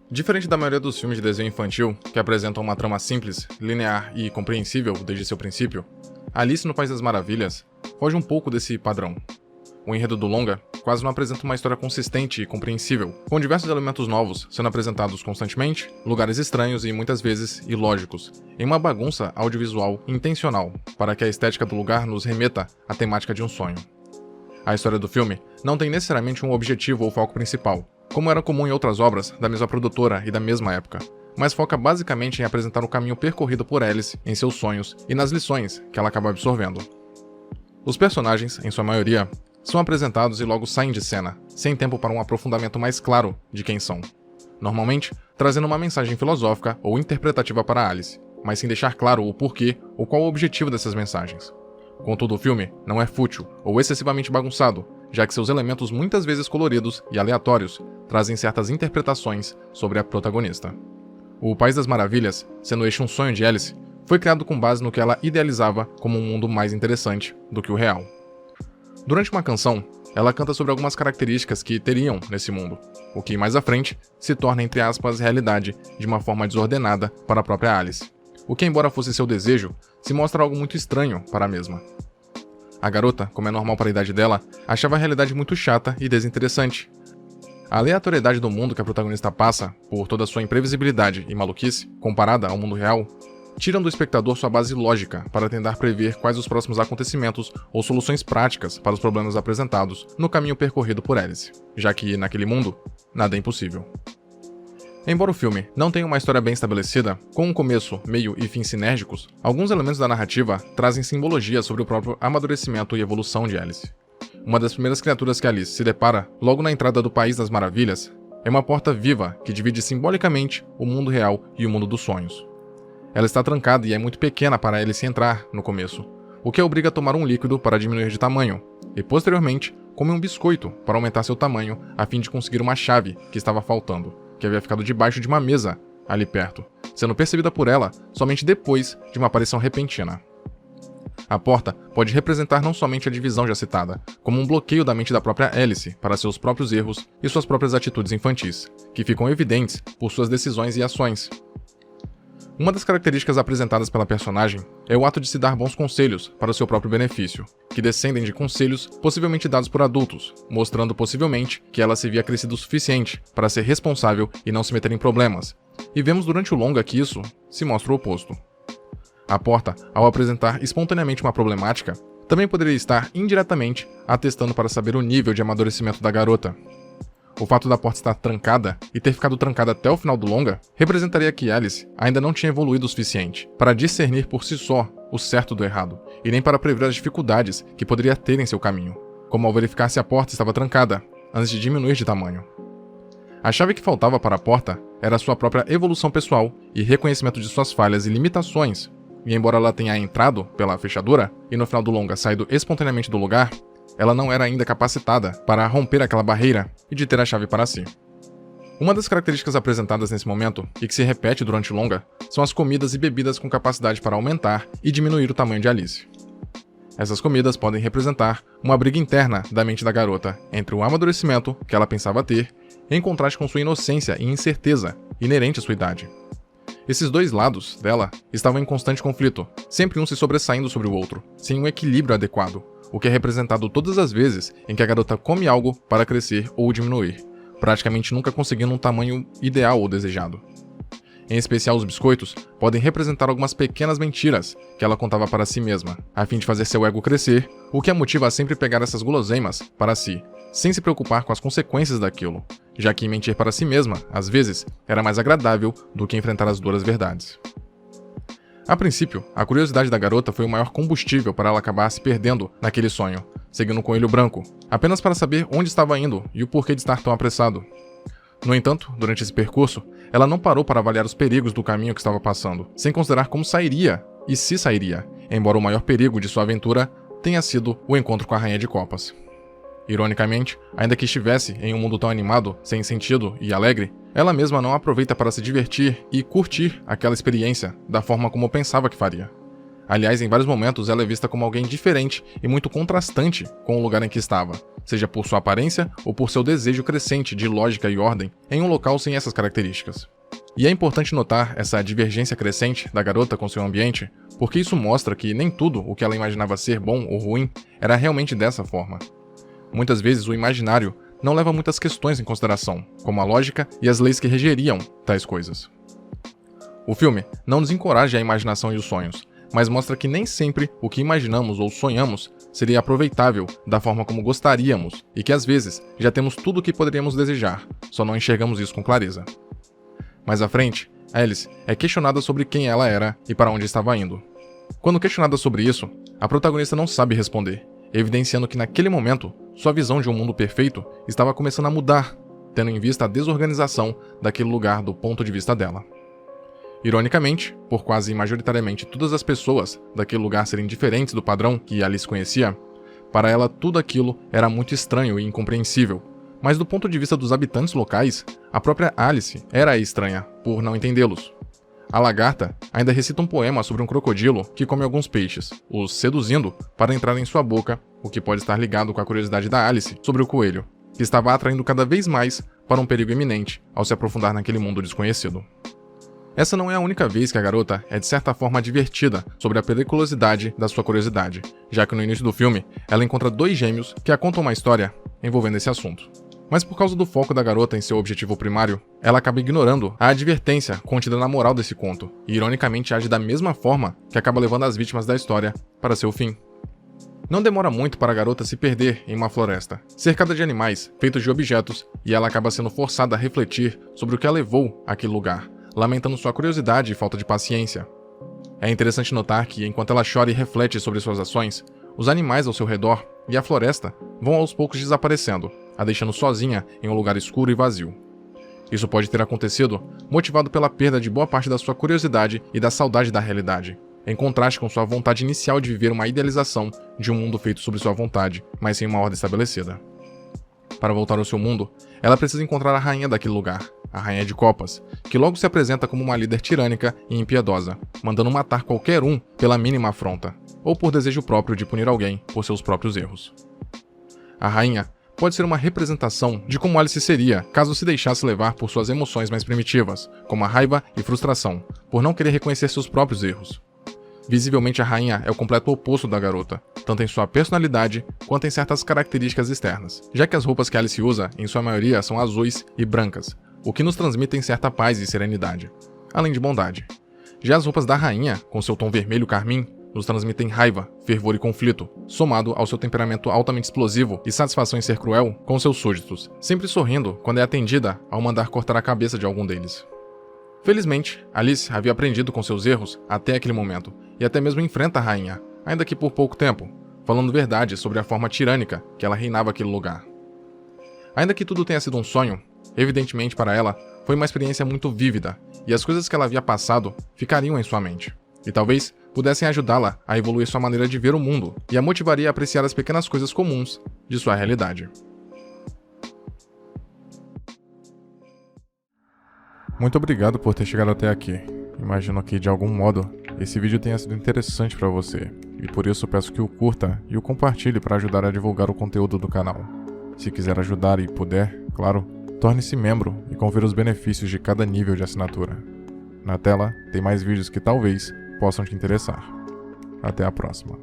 Diferente da maioria dos filmes de desenho infantil, que apresentam uma trama simples, linear e compreensível desde seu princípio, Alice no País das Maravilhas foge um pouco desse padrão. O enredo do longa quase não apresenta uma história consistente e compreensível, com diversos elementos novos sendo apresentados constantemente, lugares estranhos e muitas vezes ilógicos, em uma bagunça audiovisual intencional, para que a estética do lugar nos remeta à temática de um sonho. A história do filme não tem necessariamente um objetivo ou foco principal, como era comum em outras obras da mesma produtora e da mesma época, mas foca basicamente em apresentar o caminho percorrido por Alice em seus sonhos e nas lições que ela acaba absorvendo. Os personagens, em sua maioria, são apresentados e logo saem de cena, sem tempo para um aprofundamento mais claro de quem são. Normalmente, trazendo uma mensagem filosófica ou interpretativa para Alice, mas sem deixar claro o porquê ou qual o objetivo dessas mensagens. Contudo, o filme não é fútil ou excessivamente bagunçado, já que seus elementos muitas vezes coloridos e aleatórios trazem certas interpretações sobre a protagonista. O País das Maravilhas, sendo este um sonho de Alice, foi criado com base no que ela idealizava como um mundo mais interessante do que o real. Durante uma canção, ela canta sobre algumas características que teriam nesse mundo, o que mais à frente se torna, entre aspas, realidade de uma forma desordenada para a própria Alice. O que, embora fosse seu desejo, se mostra algo muito estranho para a mesma. A garota, como é normal para a idade dela, achava a realidade muito chata e desinteressante. A aleatoriedade do mundo que a protagonista passa, por toda sua imprevisibilidade e maluquice, comparada ao mundo real, tiram do espectador sua base lógica para tentar prever quais os próximos acontecimentos ou soluções práticas para os problemas apresentados no caminho percorrido por Alice, já que, naquele mundo, nada é impossível. Embora o filme não tenha uma história bem estabelecida, com um começo, meio e fim sinérgicos, alguns elementos da narrativa trazem simbologia sobre o próprio amadurecimento e evolução de Alice. Uma das primeiras criaturas que Alice se depara, logo na entrada do País das Maravilhas, é uma porta viva que divide simbolicamente o mundo real e o mundo dos sonhos. Ela está trancada e é muito pequena para Alice entrar no começo, o que a obriga a tomar um líquido para diminuir de tamanho, e posteriormente come um biscoito para aumentar seu tamanho a fim de conseguir uma chave que estava faltando, que havia ficado debaixo de uma mesa ali perto, sendo percebida por ela somente depois de uma aparição repentina. A porta pode representar não somente a divisão já citada, como um bloqueio da mente da própria Alice para seus próprios erros e suas próprias atitudes infantis, que ficam evidentes por suas decisões e ações. Uma das características apresentadas pela personagem é o ato de se dar bons conselhos para o seu próprio benefício, que descendem de conselhos possivelmente dados por adultos, mostrando possivelmente que ela se via crescida o suficiente para ser responsável e não se meter em problemas, e vemos durante o longa que isso se mostra o oposto. A porta, ao apresentar espontaneamente uma problemática, também poderia estar indiretamente atestando para saber o nível de amadurecimento da garota. O fato da porta estar trancada e ter ficado trancada até o final do longa representaria que Alice ainda não tinha evoluído o suficiente para discernir por si só o certo do errado, e nem para prever as dificuldades que poderia ter em seu caminho, como ao verificar se a porta estava trancada, antes de diminuir de tamanho. A chave que faltava para a porta era sua própria evolução pessoal e reconhecimento de suas falhas e limitações, e embora ela tenha entrado pela fechadura e no final do longa saído espontaneamente do lugar, ela não era ainda capacitada para romper aquela barreira e de ter a chave para si. Uma das características apresentadas nesse momento, e que se repete durante o longa, são as comidas e bebidas com capacidade para aumentar e diminuir o tamanho de Alice. Essas comidas podem representar uma briga interna da mente da garota entre o amadurecimento que ela pensava ter, em contraste com sua inocência e incerteza inerente à sua idade. Esses dois lados dela estavam em constante conflito, sempre um se sobressaindo sobre o outro, sem um equilíbrio adequado, o que é representado todas as vezes em que a garota come algo para crescer ou diminuir, praticamente nunca conseguindo um tamanho ideal ou desejado. Em especial, os biscoitos podem representar algumas pequenas mentiras que ela contava para si mesma, a fim de fazer seu ego crescer, o que a motiva a sempre pegar essas guloseimas para si, sem se preocupar com as consequências daquilo, já que mentir para si mesma, às vezes, era mais agradável do que enfrentar as duras verdades. A princípio, a curiosidade da garota foi o maior combustível para ela acabar se perdendo naquele sonho, seguindo um coelho branco, apenas para saber onde estava indo e o porquê de estar tão apressado. No entanto, durante esse percurso, ela não parou para avaliar os perigos do caminho que estava passando, sem considerar como sairia e se sairia, embora o maior perigo de sua aventura tenha sido o encontro com a Rainha de Copas. Ironicamente, ainda que estivesse em um mundo tão animado, sem sentido e alegre, ela mesma não aproveita para se divertir e curtir aquela experiência da forma como pensava que faria. Aliás, em vários momentos ela é vista como alguém diferente e muito contrastante com o lugar em que estava, seja por sua aparência ou por seu desejo crescente de lógica e ordem em um local sem essas características. E é importante notar essa divergência crescente da garota com seu ambiente, porque isso mostra que nem tudo o que ela imaginava ser bom ou ruim era realmente dessa forma. Muitas vezes o imaginário não leva muitas questões em consideração, como a lógica e as leis que regeriam tais coisas. O filme não desencoraja a imaginação e os sonhos, mas mostra que nem sempre o que imaginamos ou sonhamos seria aproveitável da forma como gostaríamos e que às vezes já temos tudo o que poderíamos desejar, só não enxergamos isso com clareza. Mais à frente, Alice é questionada sobre quem ela era e para onde estava indo. Quando questionada sobre isso, a protagonista não sabe responder, evidenciando que naquele momento, sua visão de um mundo perfeito estava começando a mudar, tendo em vista a desorganização daquele lugar do ponto de vista dela. Ironicamente, por quase majoritariamente todas as pessoas daquele lugar serem diferentes do padrão que Alice conhecia, para ela tudo aquilo era muito estranho e incompreensível, mas do ponto de vista dos habitantes locais, a própria Alice era a estranha, por não entendê-los. A lagarta ainda recita um poema sobre um crocodilo que come alguns peixes, os seduzindo para entrar em sua boca, o que pode estar ligado com a curiosidade da Alice sobre o coelho, que estava atraindo cada vez mais para um perigo iminente ao se aprofundar naquele mundo desconhecido. Essa não é a única vez que a garota é de certa forma advertida sobre a periculosidade da sua curiosidade, já que no início do filme ela encontra dois gêmeos que a contam uma história envolvendo esse assunto. Mas por causa do foco da garota em seu objetivo primário, ela acaba ignorando a advertência contida na moral desse conto, e ironicamente age da mesma forma que acaba levando as vítimas da história para seu fim. Não demora muito para a garota se perder em uma floresta, cercada de animais, feitos de objetos, e ela acaba sendo forçada a refletir sobre o que a levou àquele lugar, lamentando sua curiosidade e falta de paciência. É interessante notar que, enquanto ela chora e reflete sobre suas ações, os animais ao seu redor e a floresta vão aos poucos desaparecendo, a deixando sozinha em um lugar escuro e vazio. Isso pode ter acontecido motivado pela perda de boa parte da sua curiosidade e da saudade da realidade, em contraste com sua vontade inicial de viver uma idealização de um mundo feito sob sua vontade, mas sem uma ordem estabelecida. Para voltar ao seu mundo, ela precisa encontrar a rainha daquele lugar, a Rainha de Copas, que logo se apresenta como uma líder tirânica e impiedosa, mandando matar qualquer um pela mínima afronta, ou por desejo próprio de punir alguém por seus próprios erros. A rainha pode ser uma representação de como Alice seria caso se deixasse levar por suas emoções mais primitivas, como a raiva e frustração, por não querer reconhecer seus próprios erros. Visivelmente a rainha é o completo oposto da garota, tanto em sua personalidade quanto em certas características externas, já que as roupas que Alice usa, em sua maioria, são azuis e brancas, o que nos transmitem certa paz e serenidade, além de bondade. Já as roupas da rainha, com seu tom vermelho carmim, nos transmitem raiva, fervor e conflito, somado ao seu temperamento altamente explosivo e satisfação em ser cruel com seus súditos, sempre sorrindo quando é atendida ao mandar cortar a cabeça de algum deles. Felizmente, Alice havia aprendido com seus erros até aquele momento, e até mesmo enfrenta a rainha, ainda que por pouco tempo, falando verdade sobre a forma tirânica que ela reinava aquele lugar. Ainda que tudo tenha sido um sonho, evidentemente para ela foi uma experiência muito vívida, e as coisas que ela havia passado ficariam em sua mente, e talvez pudessem ajudá-la a evoluir sua maneira de ver o mundo, e a motivaria a apreciar as pequenas coisas comuns de sua realidade. Muito obrigado por ter chegado até aqui. Imagino que, de algum modo, esse vídeo tenha sido interessante para você, e por isso peço que o curta e o compartilhe para ajudar a divulgar o conteúdo do canal. Se quiser ajudar e puder, claro, torne-se membro e confira os benefícios de cada nível de assinatura. Na tela, tem mais vídeos que talvez possam te interessar. Até a próxima.